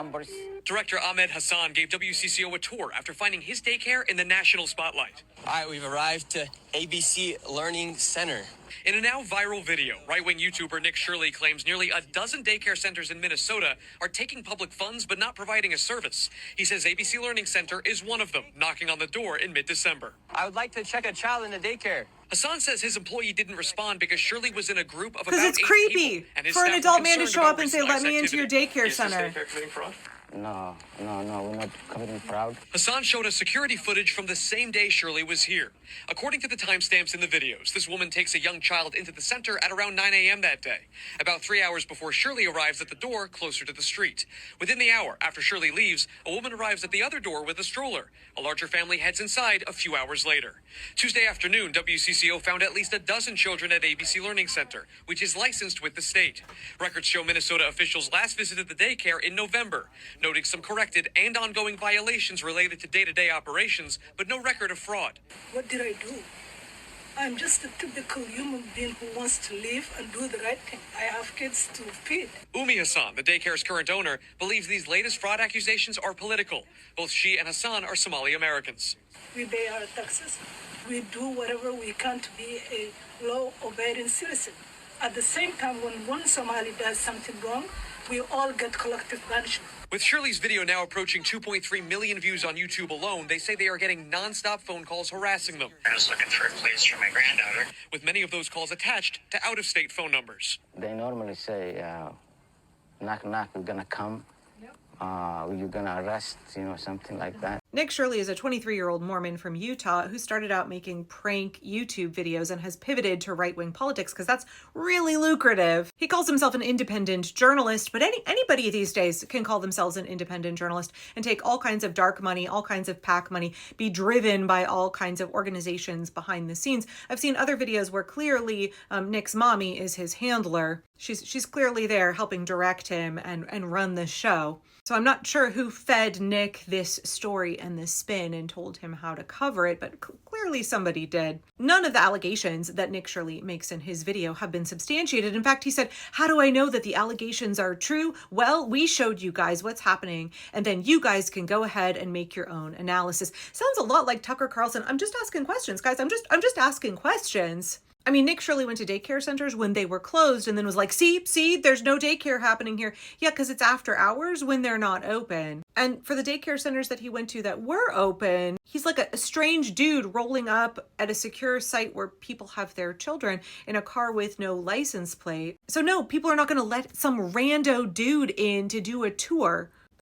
numbers. Director Ahmed Hassan gave WCCO a tour after finding his daycare in the national spotlight. All right, we've arrived to ABC Learning Center. In a now viral video, right-wing YouTuber Nick Shirley claims nearly a dozen daycare centers in Minnesota are taking public funds but not providing a service. He says ABC Learning Center is one of them, knocking on the door in mid-December. I would like to check a child in the daycare. Hassan says his employee didn't respond because Shirley was in a group of about 'Cause it's 8 creepy people, and his for an staff were adult man to concerned show about up and say, recent "Let ICE me into your activity. daycare Is this center." daycare committing fraud? No, we're not committing fraud. Hassan showed us security footage from the same day Shirley was here. According to the timestamps in the videos, this woman takes a young child into the center at around 9 a.m. that day, about 3 hours before Shirley arrives at the door closer to the street. Within the hour after Shirley leaves, a woman arrives at the other door with a stroller. A larger family heads inside a few hours later. Tuesday afternoon, WCCO found at least a dozen children at ABC Learning Center, which is licensed with the state. Records show Minnesota officials last visited the daycare in November, noting some corrected and ongoing violations related to day-to-day operations, but no record of fraud. What did I do? I'm just a typical human being who wants to live and do the right thing. I have kids to feed. Umi Hassan, the daycare's current owner, believes these latest fraud accusations are political. Both she and Hassan are Somali Americans. We pay our taxes. We do whatever we can to be a law-abiding citizen. At the same time, when one Somali does something wrong, we all get collective punishment. With Shirley's video now approaching 2.3 million views on YouTube alone, they say they are getting non-stop phone calls harassing them. I was looking for a place for my granddaughter. With many of those calls attached to out-of-state phone numbers. They normally say, knock, knock, we're gonna come. You're gonna arrest, something like that. Nick Shirley is a 23-year-old Mormon from Utah who started out making prank YouTube videos and has pivoted to right-wing politics because that's really lucrative. He calls himself an independent journalist, but anybody these days can call themselves an independent journalist and take all kinds of dark money, all kinds of PAC money, be driven by all kinds of organizations behind the scenes. I've seen other videos where clearly Nick's mommy is his handler. She's clearly there helping direct him and run the show. So I'm not sure who fed Nick this story and this spin and told him how to cover it, but clearly somebody did. None of the allegations that Nick Shirley makes in his video have been substantiated. In fact, he said, "How do I know that the allegations are true? Well, we showed you guys what's happening, and then you guys can go ahead and make your own analysis." Sounds a lot like Tucker Carlson. I'm just asking questions, guys. I'm just asking questions. I mean, Nick Shirley went to daycare centers when they were closed and then was like, see, there's no daycare happening here. Yeah, because it's after hours when they're not open. And for the daycare centers that he went to that were open, he's like a strange dude rolling up at a secure site where people have their children in a car with no license plate. So no, people are not going to let some rando dude in to do a tour.